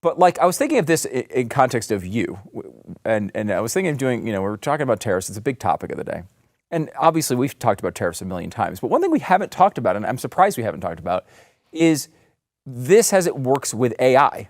But like, I was thinking of this in context of you, and I was thinking of doing, we're talking about tariffs. It's a big topic of the day. And obviously we've talked about tariffs a million times, but one thing we haven't talked about, and I'm surprised we haven't talked about, is this as it works with AI.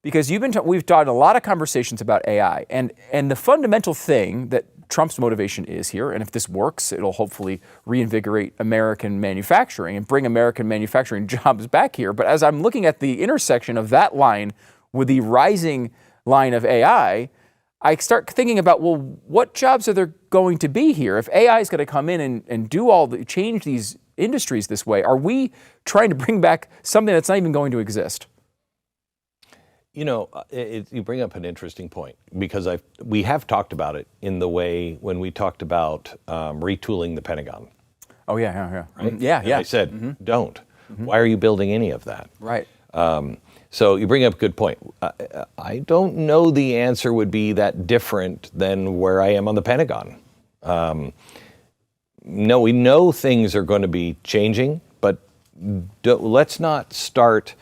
Because we've done a lot of conversations about AI, and the fundamental thing that Trump's motivation is here, and if this works, it'll hopefully reinvigorate American manufacturing and bring American manufacturing jobs back here. But as I'm looking at the intersection of that line with the rising line of AI, I start thinking about, well, what jobs are there going to be here? If AI is going to come in and change these industries this way, are we trying to bring back something that's not even going to exist? You bring up an interesting point, because we have talked about it in the way when we talked about retooling the Pentagon. Oh, yeah. Right? Yeah. I said, don't. Why are you building any of that? Right. So you bring up a good point. I don't know the answer would be that different than where I am on the Pentagon. No, we know things are going to be changing, but let's not start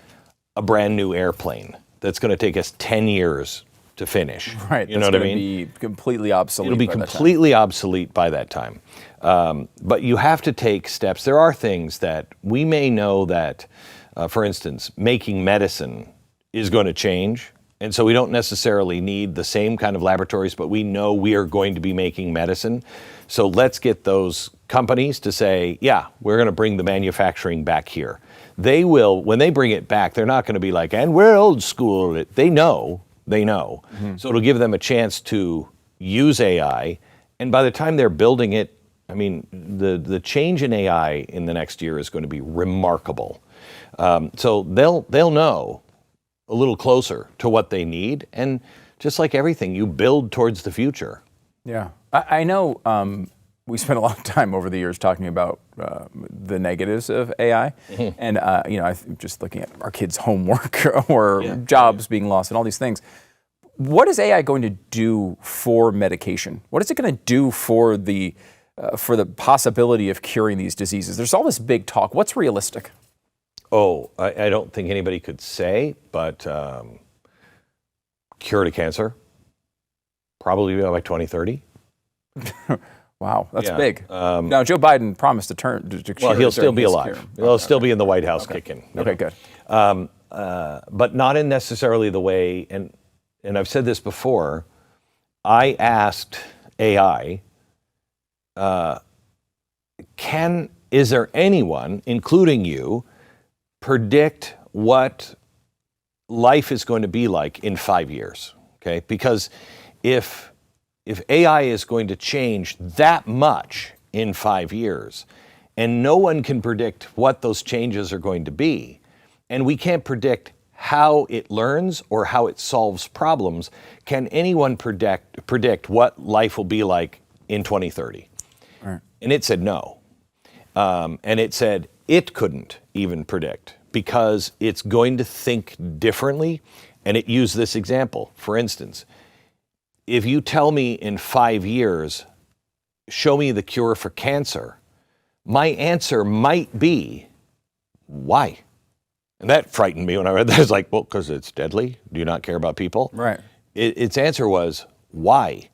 a brand new airplane that's going to take us 10 years to finish. Right. You know what I mean? It'll be completely obsolete. It'll be completely obsolete by that time. But you have to take steps. There are things that we may know that, for instance, making medicine is going to change. And so we don't necessarily need the same kind of laboratories, but we know we are going to be making medicine. So let's get those companies to say, yeah, we're going to bring the manufacturing back here. They will, when they bring it back, they're not going to be like, and we're old school. They know. So it'll give them a chance to use AI. And by the time they're building it, I mean, the change in AI in the next year is going to be remarkable. So they'll know a little closer to what they need. And just like everything, you build towards the future. Yeah. I know we spent a lot of time over the years talking about the negatives of AI. And, I'm just looking at our kids' homework or jobs being lost and all these things. What is AI going to do for medication? What is it going to do for the possibility of curing these diseases? There's all this big talk. What's realistic? Oh, I don't think anybody could say, but cure to cancer, probably by 2030. Wow, that's big. Now, Joe Biden promised to cure. Well, he'll still be alive. He'll still be in the White House kicking. Okay, good. But not in necessarily the way, and I've said this before, I asked AI, is there anyone, including you, predict what life is going to be like in 5 years? Okay, because if AI is going to change that much in 5 years, and no one can predict what those changes are going to be, and we can't predict how it learns or how it solves problems, can anyone predict what life will be like in 2030? Right. And it said no. And it said it couldn't even predict because it's going to think differently. And it used this example. For instance, if you tell me in 5 years, show me the cure for cancer, my answer might be, why? And that frightened me when I read that. I was like, well, because it's deadly. Do you not care about people? Right. Its answer was, why?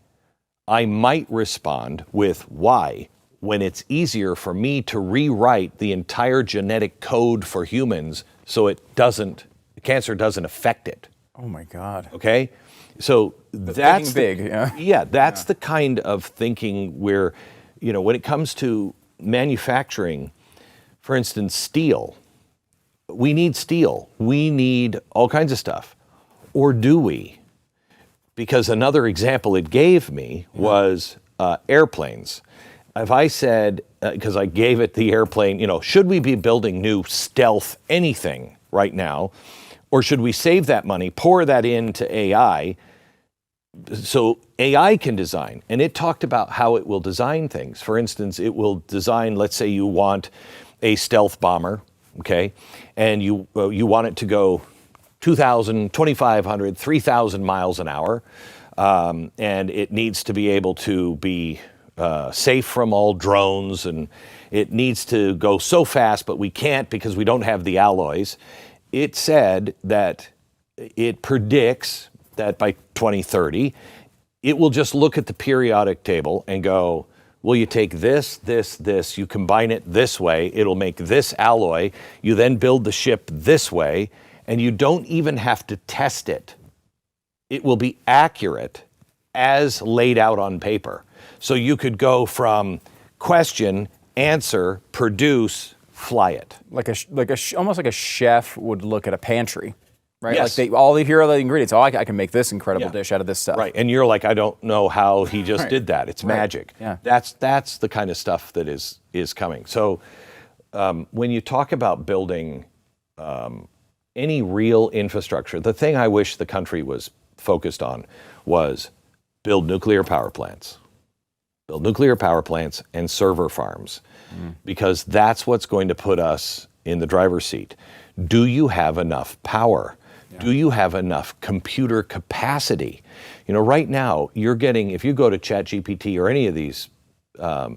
I might respond with why, when it's easier for me to rewrite the entire genetic code for humans so cancer doesn't affect it. Oh my God. Okay? So that's big, that's the kind of thinking where, when it comes to manufacturing, for instance, steel, we need steel. We need all kinds of stuff. Or do we? Because another example it gave me was airplanes. If I said, because I gave it the airplane, should we be building new stealth anything right now? Or should we save that money, pour that into AI, so AI can design? And it talked about how it will design things. For instance, it will design, let's say you want a stealth bomber, okay? And you want it to go 2,000, 2,500, 3,000 miles an hour. And it needs to be able to be safe from all drones, and it needs to go so fast, but we can't because we don't have the alloys. It said that it predicts that by 2030, it will just look at the periodic table and go, well, you take this, this, this, you combine it this way, it'll make this alloy, you then build the ship this way, and you don't even have to test it. It will be accurate as laid out on paper. So you could go from question, answer, produce, fly it. Almost like a chef would look at a pantry, right? Yes. Like all they hear are the ingredients. Oh, I can make this incredible dish out of this stuff. Right, and you're like, I don't know how he just did that. It's magic. Yeah. That's the kind of stuff that is coming. So when you talk about building any real infrastructure, the thing I wish the country was focused on was build nuclear power plants. Build nuclear power plants and server farms, because that's what's going to put us in the driver's seat. Do you have enough power? Yeah. Do you have enough computer capacity? You know, right now, you're getting, if you go to ChatGPT or any of these,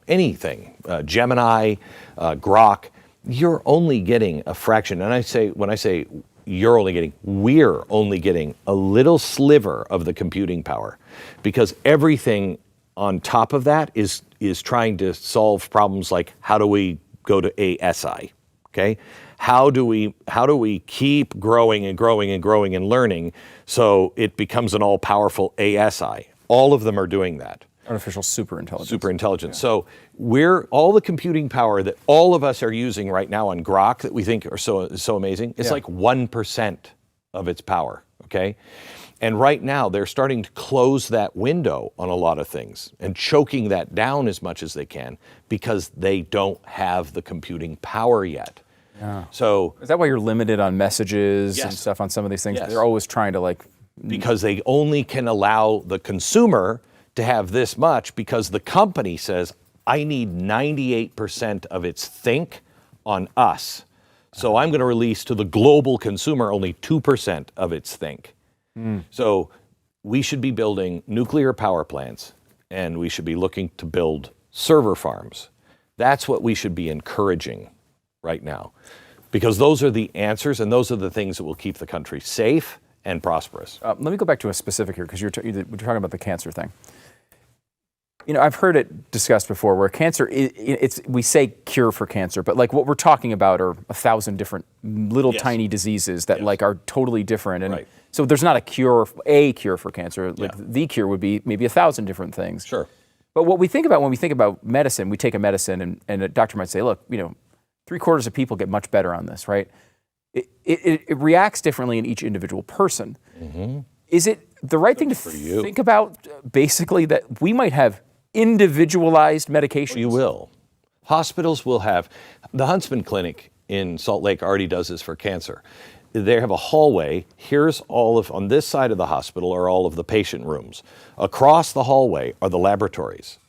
anything, Gemini, Grok, you're only getting a fraction. And when I say you're only getting, we're only getting a little sliver of the computing power, because everything on top of that is trying to solve problems like, how do we go to ASI? Okay, how do we keep growing and growing and growing and learning so it becomes an all-powerful ASI? All of them are doing that. Artificial superintelligence. Superintelligence. Yeah. So all the computing power that all of us are using right now on Grok that we think are so amazing, it's like 1% of its power. Okay. And right now, they're starting to close that window on a lot of things and choking that down as much as they can because they don't have the computing power yet. Yeah. So is that why you're limited on messages and stuff on some of these things? Yes. They're always trying to because they only can allow the consumer to have this much because the company says, I need 98% of its think on us. So I'm going to release to the global consumer only 2% of its think. So we should be building nuclear power plants, and we should be looking to build server farms. That's what we should be encouraging right now, because those are the answers, and those are the things that will keep the country safe and prosperous. Let me go back to a specific here, because we're talking about the cancer thing. You know, I've heard it discussed before where cancer, we say cure for cancer, but like what we're talking about are 1,000 different little tiny diseases that like are totally different. And so there's not a cure for cancer. Like the cure would be maybe 1,000 different things. Sure. But what we think about when we think about medicine, we take a medicine and a doctor might say, look, 3/4 of people get much better on this, right? It reacts differently in each individual person. Mm-hmm. Is it the right thing to think about basically that we might have individualized medications? You will. Hospitals will have, the Huntsman Clinic in Salt Lake already does this for cancer. They have a hallway. Here's on this side of the hospital are all of the patient rooms. Across the hallway are the laboratories.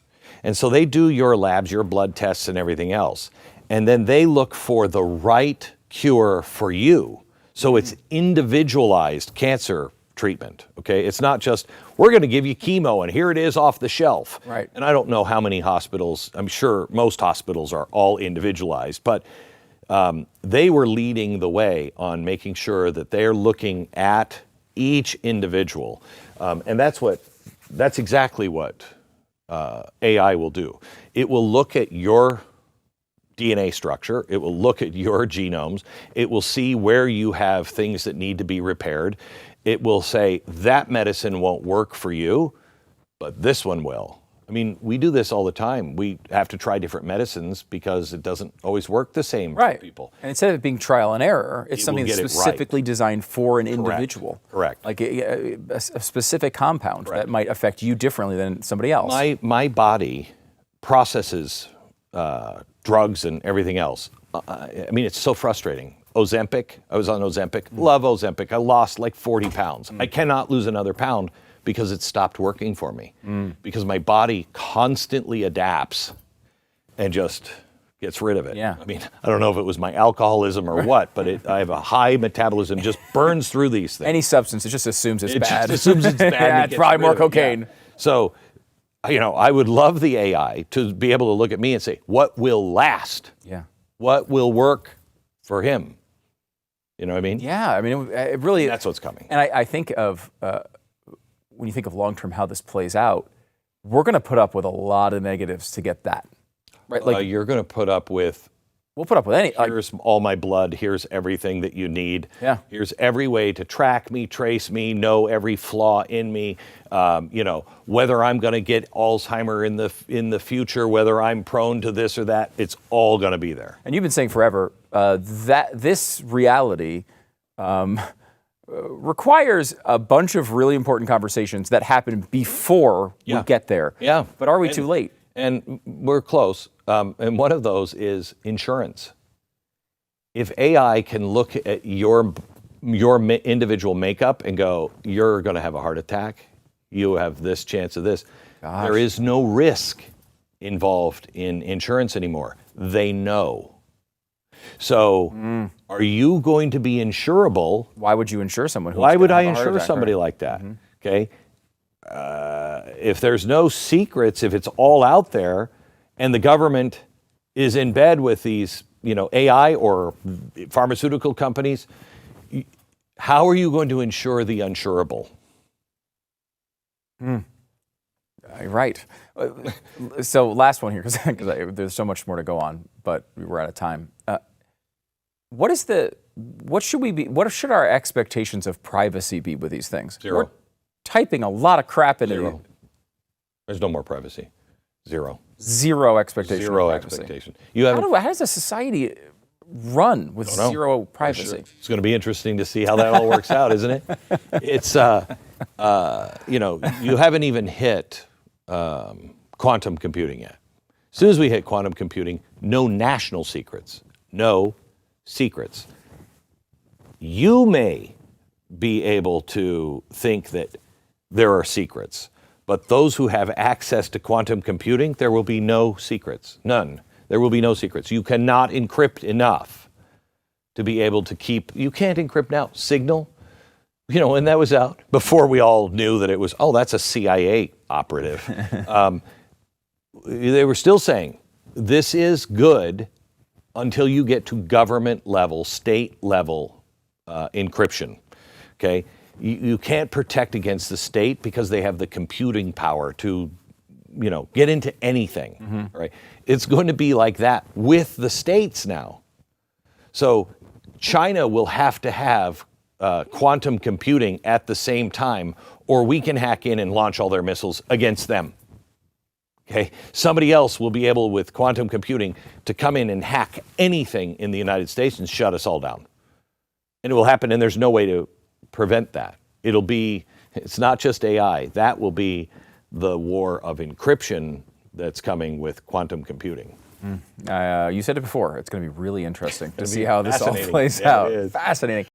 And so they do your labs, your blood tests and everything else. And then they look for the right cure for you. So it's individualized cancer treatment, okay? It's not just, we're going to give you chemo and here it is off the shelf. Right. And I don't know how many hospitals, I'm sure most hospitals are all individualized, but they were leading the way on making sure that they're looking at each individual. And that's exactly what AI will do. It will look at your DNA structure. It will look at your genomes. It will see where you have things that need to be repaired. It will say, that medicine won't work for you, but this one will. I mean, we do this all the time. We have to try different medicines because it doesn't always work the same for people. And instead of it being trial and error, it's something that's specifically designed for an individual. Correct. Like a specific compound that might affect you differently than somebody else. My body processes drugs and everything else. I mean, it's so frustrating. Ozempic, I was on Ozempic, love Ozempic. I lost like 40 pounds. I cannot lose another pound because it stopped working for me. Because my body constantly adapts and just gets rid of it. Yeah. I mean, I don't know if it was my alcoholism or what, but I have a high metabolism, just burns through these things. Any substance, it just assumes it's bad. Just assumes it's bad. Yeah, it's probably more cocaine. Yeah. So, I would love the AI to be able to look at me and say, what will last? Yeah. What will work for him? You know what I mean? Yeah, I mean, it really. That's what's coming. And I think of, when you think of long-term how this plays out, we're going to put up with a lot of negatives to get that. Right? Like, You're going to put up with, we'll put up with any. here's all my blood, here's everything that you need. Yeah. Here's every way to track me, trace me, know every flaw in me, whether I'm going to get Alzheimer in the future, whether I'm prone to this or that, it's all going to be there. And you've been saying forever that this reality requires a bunch of really important conversations that happen before we get there. Yeah. But are we too late? And we're close. And one of those is insurance. If AI can look at your individual makeup and go, you're going to have a heart attack, you have this chance of this. Gosh. There is no risk involved in insurance anymore. They know. So are you going to be insurable? Why would you insure someone who? Why would I insure somebody like that? Okay. If there's no secrets, if it's all out there, and the government is in bed with these, AI or pharmaceutical companies, how are you going to insure the unsurable? Right. So last one here, because there's so much more to go on, but we're out of time. What should our expectations of privacy be with these things? Zero. We're typing a lot of crap into Zero. There's no more privacy. Zero expectation. Zero of privacy. expectation. How does a society run with zero privacy? It's going to be interesting to see how that all works out, isn't it? It's you haven't even hit quantum computing yet. As soon as we hit quantum computing, no national secrets. No secrets. You may be able to think that there are secrets, but those who have access to quantum computing, there will be no secrets. None. There will be no secrets. You cannot encrypt enough to be able to keep. You can't encrypt now. Signal, and that was out before we all knew that it was, that's a CIA operative. They were still saying, this is good until you get to government level, state level encryption. Okay? You can't protect against the state because they have the computing power to, get into anything. Right? It's going to be like that with the states now. So China will have to have quantum computing at the same time, or we can hack in and launch all their missiles against them. Okay, somebody else will be able, with quantum computing, to come in and hack anything in the United States and shut us all down. And it will happen, and there's no way to prevent that. It's not just AI. That will be the war of encryption that's coming with quantum computing. You said it before. It's going to be really interesting to see how this all plays Yeah, out. it is. Fascinating.